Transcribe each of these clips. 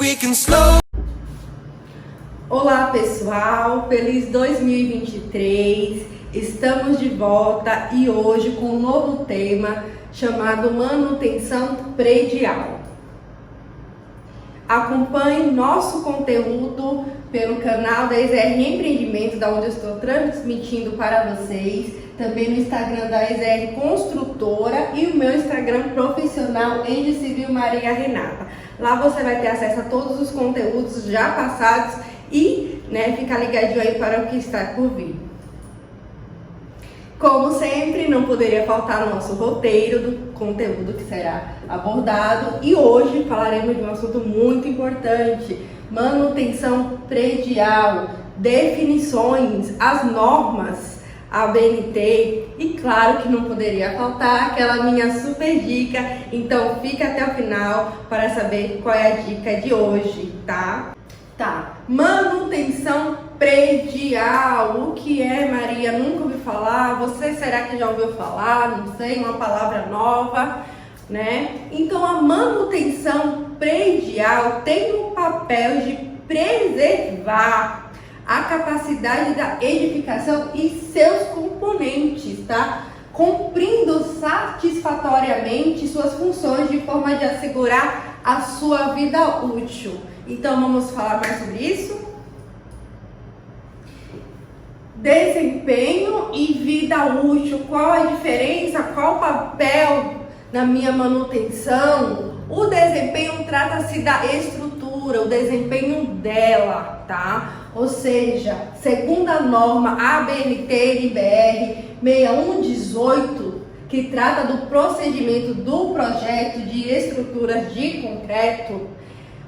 we can slow. Olá pessoal, feliz 2023, estamos de volta e hoje com um novo tema chamado manutenção predial. Acompanhe nosso conteúdo pelo canal da EZR Empreendimentos, da onde eu estou transmitindo para vocês, também no Instagram da EZR Construtora e o meu Instagram profissional Engie Civil Maria Renata. Lá você vai ter acesso a todos os conteúdos já passados e ficar ligadinho aí para o que está por vir. Como sempre, não poderia faltar o nosso roteiro do conteúdo que será abordado e hoje falaremos de um assunto muito importante: manutenção predial, definições, as normas, a ABNT e claro que não poderia faltar aquela minha super dica, então fica até o final para saber qual é a dica de hoje, tá? Manutenção predial, o que é, Maria? Nunca ouvi falar, você será que já ouviu falar? Não sei, uma palavra nova, né? Então a manutenção predial tem o papel de preservar a capacidade da edificação e seus componentes, tá? Cumprindo satisfatoriamente suas funções de forma de assegurar a sua vida útil. Então vamos falar mais sobre isso? Desempenho e vida útil, qual a diferença, qual o papel na minha manutenção? O desempenho trata-se da estrutura, o desempenho dela, tá? Ou seja, segundo a norma ABNT-NBR 6118, que trata do procedimento do projeto de estruturas de concreto,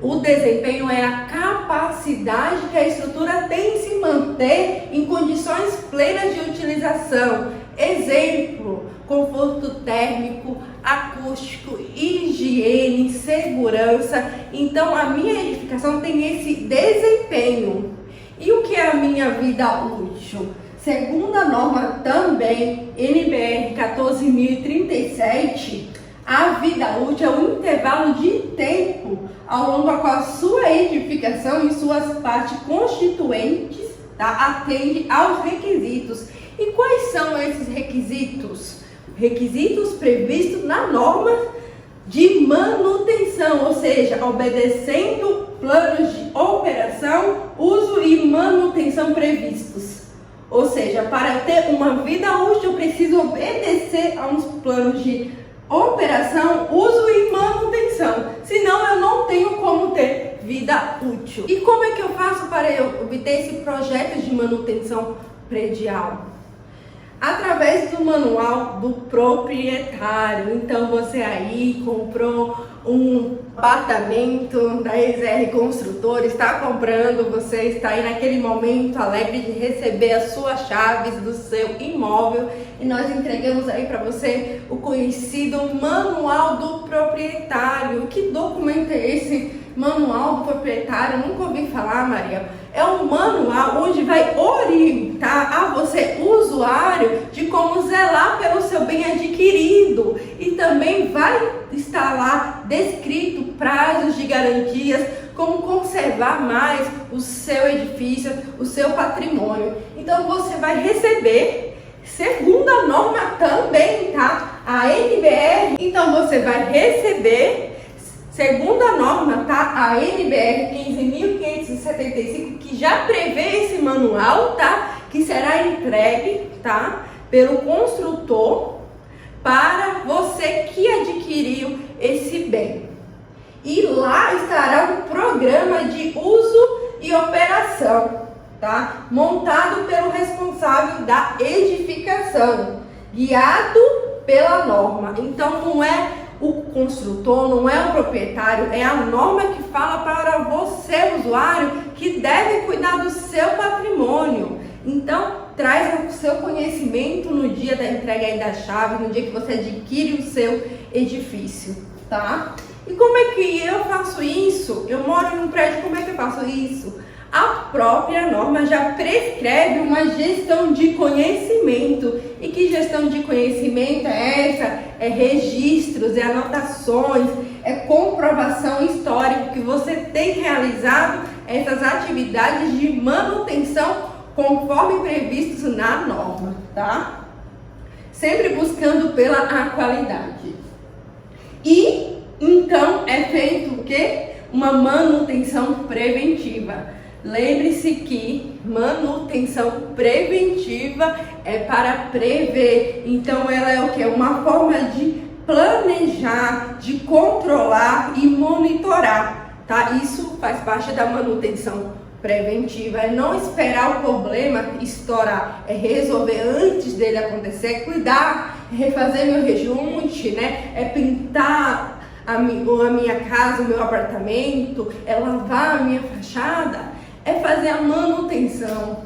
o desempenho é a capacidade que a estrutura tem de se manter em condições plenas de utilização. Exemplo, conforto térmico, acústico, higiene, segurança. Então, a minha edificação tem esse desempenho. E o que é a minha vida útil? Segundo a norma também, NBR 14.037, a vida útil é um intervalo de tempo ao longo do qual a sua edificação e suas partes constituintes atende aos requisitos. E quais são esses requisitos? Requisitos previstos na norma de manutenção, ou seja, obedecendo planos de operação, uso e manutenção previstos. Ou seja, para ter uma vida útil, eu preciso obedecer a uns planos de operação, uso e manutenção. Senão eu não tenho como ter vida útil. E como é que eu faço para eu obter esse projeto de manutenção predial? Através do manual do proprietário. Então você aí comprou um apartamento da EZR Construtora, está comprando, você está aí naquele momento alegre de receber as suas chaves do seu imóvel e nós entregamos aí para você o conhecido manual do proprietário. Que documento é esse manual do proprietário? Nunca ouvi falar, Maria. É um manual onde vai orientar a você, usuário, de como zelar pelo seu bem adquirido. E também vai estar lá descrito prazos de garantias, como conservar mais o seu edifício, o seu patrimônio. Então você vai receber, segundo a norma também, tá? A NBR, então você vai receber, segundo a norma, tá? A NBR 15.575, que já prevê esse manual, tá? Que será entregue, tá? Pelo construtor para você que adquiriu esse bem. E lá estará um programa de uso e operação, tá? Montado pelo responsável da edificação, guiado pela norma. Então não é o construtor, não é o proprietário, é a norma que fala para você, usuário, que deve cuidar do seu patrimônio. Então, traz o seu conhecimento no dia da entrega aí da chave, no dia que você adquire o seu edifício, tá? E como é que eu faço isso? Eu moro em um prédio, como é que eu faço isso? A própria norma já prescreve uma gestão de conhecimento. E que gestão de conhecimento é essa? é registros, é anotações, é comprovação histórica que você tem realizado essas atividades de manutenção conforme previstos na norma, tá? Sempre buscando pela qualidade. E então é feito o quê? Uma manutenção preventiva. Lembre-se que manutenção preventiva é para prever. Então ela é o quê? Uma forma de planejar, de controlar e monitorar, tá? Isso faz parte da manutenção preventiva. É não esperar o problema estourar, é resolver antes dele acontecer, é cuidar, é refazer meu rejunte, né? É pintar a minha casa, o meu apartamento, é lavar a minha fachada, é fazer a manutenção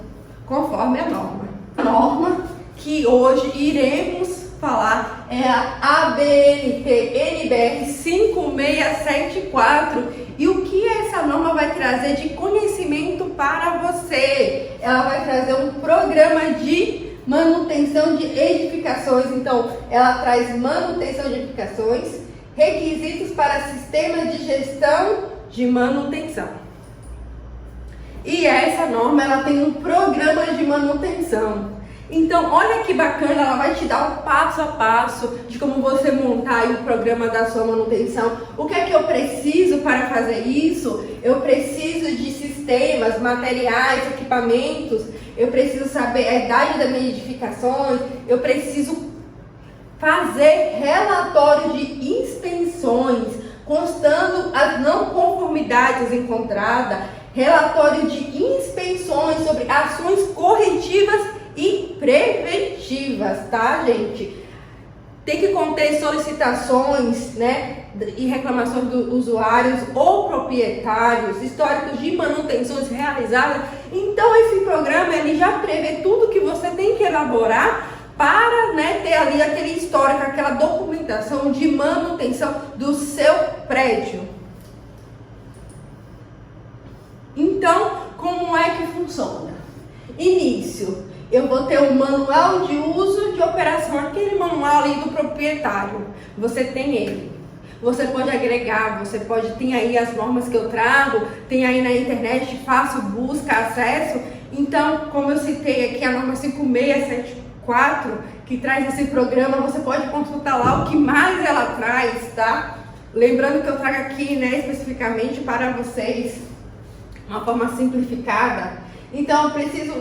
conforme a norma. A norma que hoje iremos falar é a ABNT-NBR 5674. E o que essa norma vai trazer de conhecimento para você? Ela vai trazer um programa de manutenção de edificações. Então, ela traz manutenção de edificações, requisitos para sistema de gestão de manutenção. E essa norma, ela tem um programa de manutenção. Então, olha que bacana, ela vai te dar o passo a passo de como você montar aí o programa da sua manutenção. O que é que eu preciso para fazer isso? Eu preciso de sistemas, materiais, equipamentos. Eu preciso saber a idade das minhas edificações. Eu preciso fazer relatório de inspeções, constando as não conformidades encontradas, relatório de inspeções sobre ações corretivas e preventivas, tá, gente? Tem que conter solicitações, né, e reclamações dos usuários ou proprietários, históricos de manutenções realizadas. Então, esse programa, ele já prevê tudo que você tem que elaborar para, né, ter ali aquele histórico, aquela documentação de manutenção do seu prédio. Então, como é que funciona? Início, eu vou ter um manual de uso de operação, aquele manual ali do proprietário. Você tem ele. Você pode agregar, você pode, tem aí as normas que eu trago, tem aí na internet, fácil busca, acesso. Então, como eu citei aqui, a norma 5674, que traz esse programa, você pode consultar lá o que mais ela traz, tá? Lembrando que eu trago aqui, né, especificamente para vocês, uma forma simplificada. Então,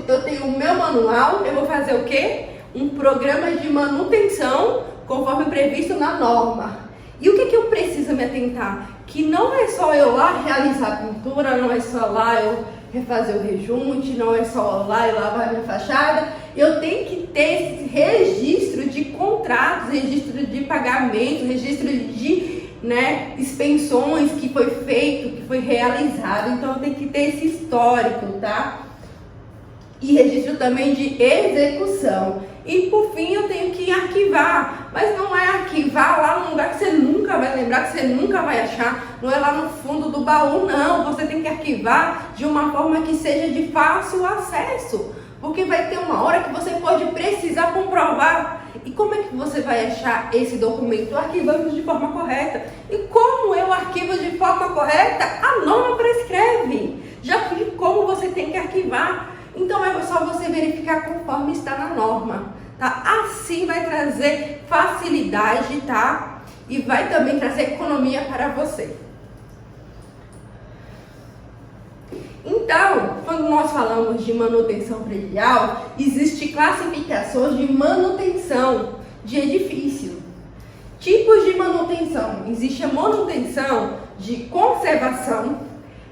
eu tenho o meu manual, eu vou fazer o quê? Um programa de manutenção, conforme previsto na norma. E o que eu preciso me atentar? Que não é só eu lá realizar a pintura, não é só lá eu refazer o rejunte, não é só lá eu lavar a minha fachada. Eu tenho que ter esse registro de contratos, registro de pagamento, registro de, né, expensões que foi feito, que foi realizado. Então eu tenho que ter esse histórico, tá? E registro também de execução. E por fim eu tenho que arquivar, mas não é arquivar lá num lugar que você nunca vai lembrar, que você nunca vai achar, não é lá no fundo do baú, não. Você tem que arquivar de uma forma que seja de fácil acesso, porque vai ter uma hora que você pode precisar comprovar. E como é que você vai achar esse documento? Arquivando de forma correta. E como eu arquivo de forma correta? A norma prescreve. Já vi como você tem que arquivar. Então é só você verificar conforme está na norma, tá? Assim vai trazer facilidade, tá? E vai também trazer economia para você. Então, quando nós falamos de manutenção predial, existe classificações de manutenção de edifício. Tipos de manutenção. Existe a manutenção de conservação,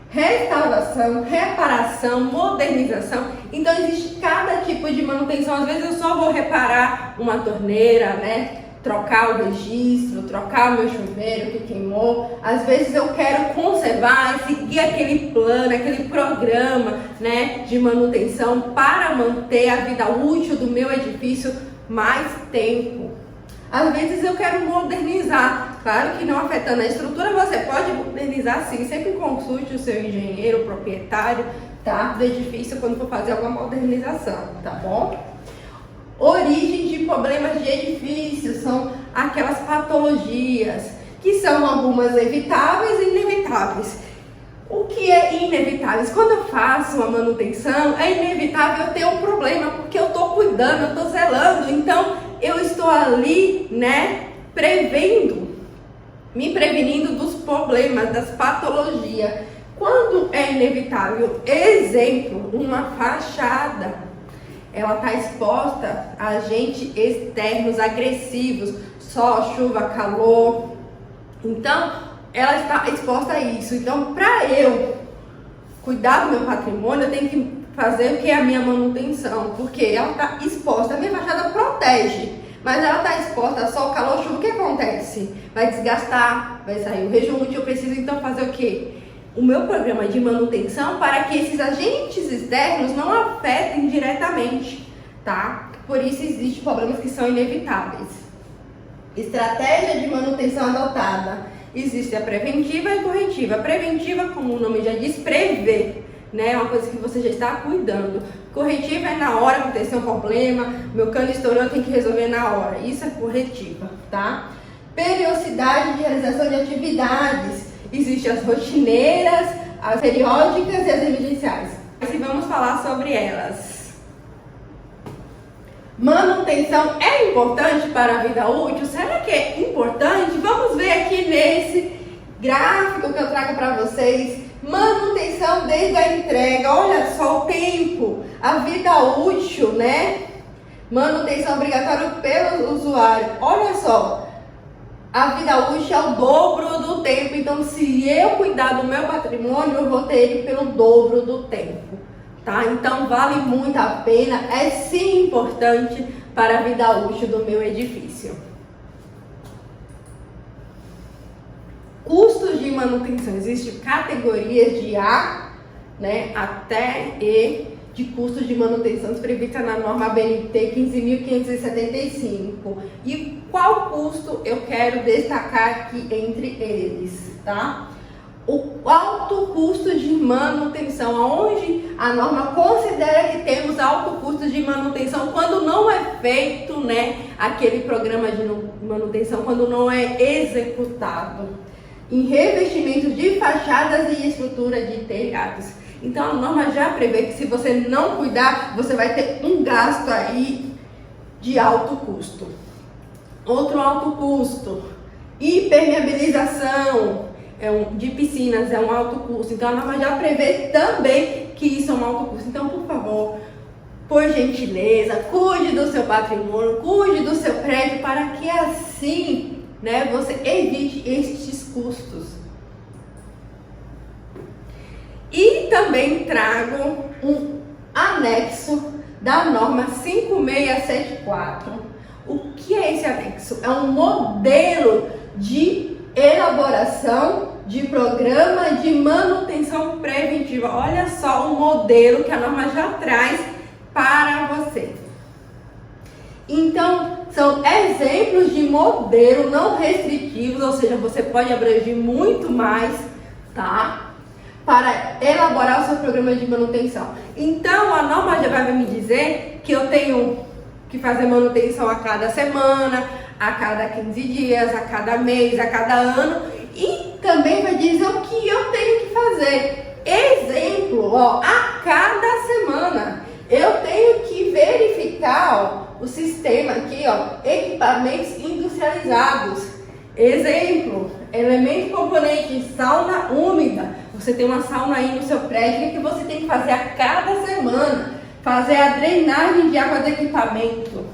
restauração, reparação, modernização. Então existe cada tipo de manutenção. Às vezes eu só vou reparar uma torneira, né? Trocar o registro, trocar o meu chuveiro que queimou. Às vezes eu quero conservar, seguir aquele plano, aquele programa, né, de manutenção para manter a vida útil do meu edifício mais tempo. Às vezes eu quero modernizar, claro que não afetando a estrutura, você pode modernizar sim, sempre consulte o seu engenheiro, o proprietário, tá, do edifício quando for fazer alguma modernização, tá bom? Origem de problemas de edifício, são aquelas patologias, que são algumas evitáveis e inevitáveis. O que é inevitável? Quando eu faço uma manutenção, é inevitável eu ter um problema, porque eu estou cuidando, eu estou zelando, então eu estou ali, né, me prevenindo dos problemas, das patologias. Quando é inevitável, exemplo, uma fachada, ela está exposta a agentes externos agressivos, sol, chuva, calor, então ela está exposta a isso. Então, para eu cuidar do meu patrimônio, eu tenho que fazer o que é a minha manutenção, porque ela está exposta, a minha fachada protege, mas ela está exposta a sol, calor, chuva, o que acontece? Vai desgastar, vai sair o rejunte, eu preciso então fazer o quê? O meu programa de manutenção para que esses agentes externos não afetem diretamente, tá? Por isso existem problemas que são inevitáveis. Estratégia de manutenção adotada. Existe a preventiva e a corretiva. A preventiva, como o nome já diz, prevê, né? É uma coisa que você já está cuidando. Corretiva é na hora que acontecer um problema, meu cano estourou, eu tenho que resolver na hora. Isso é corretiva, tá? Periodicidade de realização de atividades. Existem as rotineiras, as periódicas e as emergenciais. E vamos falar sobre elas. Manutenção é importante para a vida útil? Será que é importante? Vamos ver aqui nesse gráfico que eu trago para vocês. Manutenção desde a entrega, olha só o tempo, a vida útil, né? Manutenção obrigatória pelo usuário, olha só, a vida útil é o dobro do tempo. Então, se eu cuidar do meu patrimônio, eu vou ter ele pelo dobro do tempo. Tá? Então vale muito a pena, é sim importante para a vida útil do meu edifício. Custos de manutenção, existem categorias de A, né, até E de custos de manutenção prevista na norma ABNT 15.575. E qual custo eu quero destacar aqui entre eles, tá? O alto custo de manutenção, onde a norma considera que temos alto custo de manutenção quando não é feito, né, aquele programa de manutenção, quando não é executado. Em revestimento de fachadas e estrutura de telhados. Então a norma já prevê que se você não cuidar, você vai ter um gasto aí de alto custo. Outro alto custo, impermeabilização de piscinas é um alto custo. Então a norma já prevê também que isso é um alto custo. Então, por favor, por gentileza, cuide do seu patrimônio, cuide do seu prédio para que assim, né, você evite estes custos. E também trago um anexo da norma 5674. O que é esse anexo? É um modelo de elaboração de programa de manutenção preventiva. Olha só o modelo que a norma já traz para você. Então, são exemplos de modelo não restritivos, ou seja, você pode abranger muito mais, tá? Para elaborar o seu programa de manutenção. Então, a norma já vai me dizer que eu tenho que fazer manutenção a cada semana, a cada 15 dias, a cada mês, a cada ano, e também vai dizer o que eu tenho que fazer. Exemplo, ó, a cada semana eu tenho que verificar, ó, o sistema aqui, ó, equipamentos industrializados. Exemplo, elemento componente, sauna úmida. Você tem uma sauna aí no seu prédio, o que você tem que fazer a cada semana? Fazer a drenagem de água do equipamento.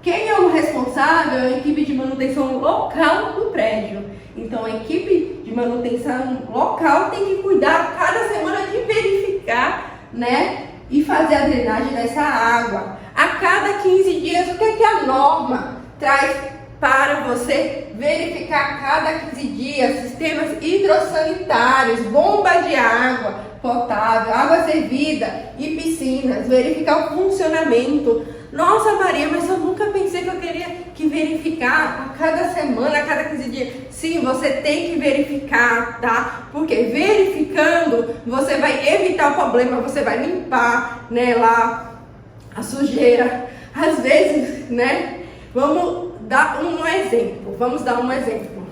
Quem é o responsável? É a equipe de manutenção local do prédio. Então, a equipe de manutenção local tem que cuidar cada semana de verificar, né, e fazer a drenagem dessa água. A cada 15 dias, o que é que a norma traz para você verificar a cada 15 dias? Sistemas hidrossanitários, bomba de água potável, água servida e piscinas, verificar o funcionamento. Nossa, Maria, mas eu nunca pensei que eu teria que verificar a cada semana, a cada 15 dias. Sim, você tem que verificar, tá? Porque verificando, você vai evitar o problema, você vai limpar, né, lá a sujeira. Às vezes, né, vamos dar um exemplo. Vamos dar um exemplo.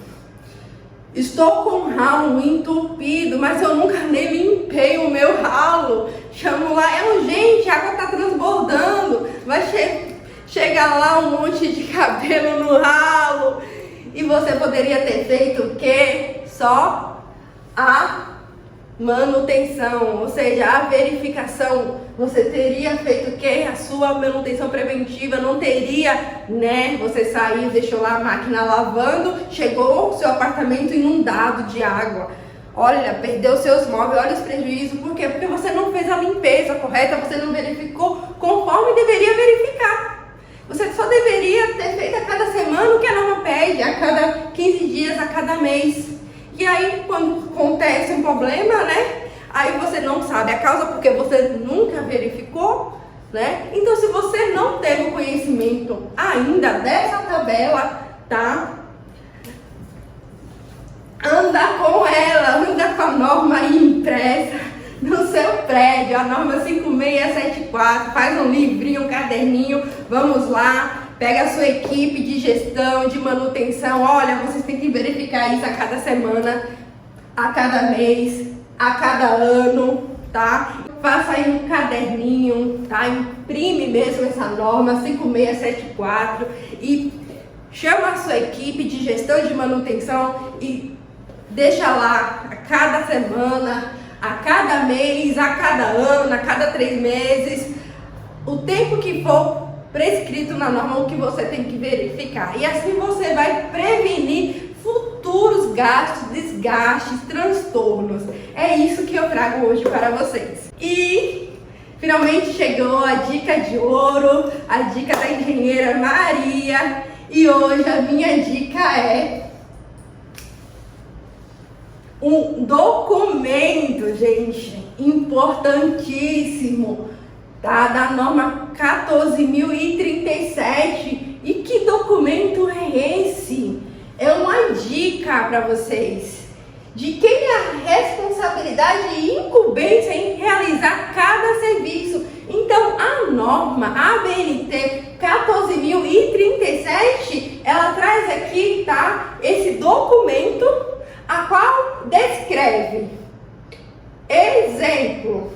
Estou com o ralo entupido, mas eu nunca nem limpei o meu ralo. Chamo lá, é urgente, a água está transbordando. Vai chegar lá um monte de cabelo no ralo. E você poderia ter feito o quê? Só a manutenção, ou seja, a verificação. Você teria feito o quê? A sua manutenção preventiva. Não teria, né? Você saiu, deixou lá a máquina lavando, chegou o seu apartamento inundado de água. Olha, perdeu seus móveis, olha os prejuízos. Por quê? Porque você não fez a limpeza correta, você não verificou conforme deveria verificar. Você só deveria ter feito a cada semana o que a norma pede, a cada 15 dias, a cada mês. E aí, quando acontece um problema, né? Aí você não sabe a causa porque você nunca verificou, né? Então, se você não teve o conhecimento ainda dessa tabela, tá? Anda com ela, anda com a norma impressa no seu prédio, a norma 5674, faz um livrinho, um caderninho, vamos lá. Pega a sua equipe de gestão, de manutenção. Olha, vocês têm que verificar isso a cada semana, a cada mês, a cada ano, tá? Faça aí um caderninho, tá? Imprime mesmo essa norma 5674 e chama a sua equipe de gestão de manutenção e deixa lá a cada semana, a cada mês, a cada ano, a cada 3 meses, o tempo que for prescrito na norma, o que você tem que verificar. E assim você vai prevenir futuros gastos, desgastes, transtornos. É isso que eu trago hoje para vocês. E finalmente chegou a dica de ouro, a dica da engenheira Maria. E hoje a minha dica é um documento, gente, importantíssimo, tá? Da norma 14.037. E que documento é esse? É uma dica para vocês de quem é a responsabilidade e incumbência em realizar cada serviço. Então, a norma ABNT 14.037, ela traz aqui, tá? Esse documento, a qual descreve, exemplo,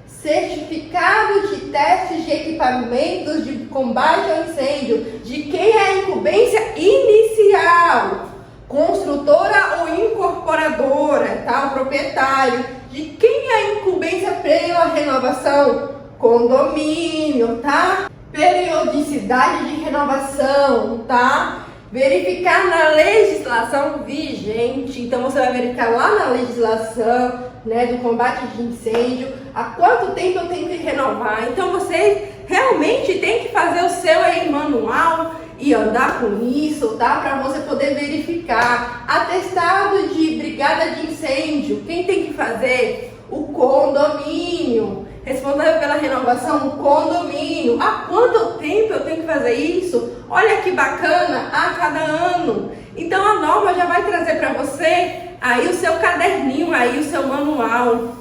certificado de testes de equipamentos de combate ao incêndio, de quem é a incumbência inicial, construtora ou incorporadora, tá? O proprietário, de quem é a incumbência pela renovação, condomínio, tá? Periodicidade de renovação, tá? Verificar na legislação vigente. Então você vai verificar lá na legislação, né, do combate de incêndio, há quanto tempo eu tenho que renovar. Então você realmente tem que fazer o seu aí manual e andar com isso, tá? Para você poder verificar. Atestado de brigada de incêndio, quem tem que fazer? O condomínio. Responsável pela renovação, o condomínio. Há quanto tempo eu tenho que fazer isso? Olha que bacana, a cada ano. Então a norma já vai trazer para você aí o seu caderninho, aí o seu manual,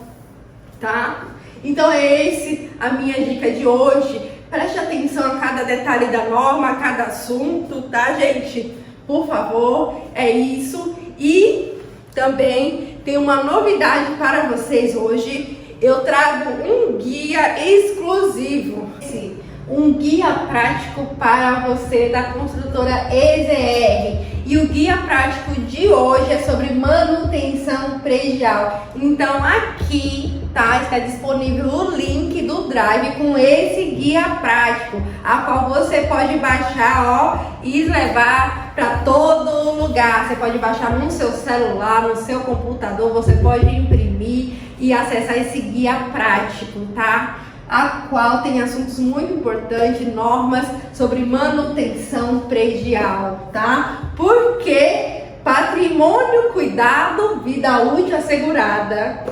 tá? Então é esse a minha dica de hoje. Preste atenção a cada detalhe da norma, a cada assunto, tá, gente? Por favor, é isso. E também tem uma novidade para vocês hoje. Eu trago um guia exclusivo, um guia prático para você da construtora EZR. E o guia prático de hoje é sobre manutenção predial. Então aqui, tá, está disponível o link do Drive com esse guia prático, a qual você pode baixar, ó, e levar para todo lugar. Você pode baixar no seu celular, no seu computador, você pode imprimir e acessar esse guia prático, tá? A qual tem assuntos muito importantes, normas sobre manutenção predial, tá? Porque patrimônio cuidado, vida útil assegurada.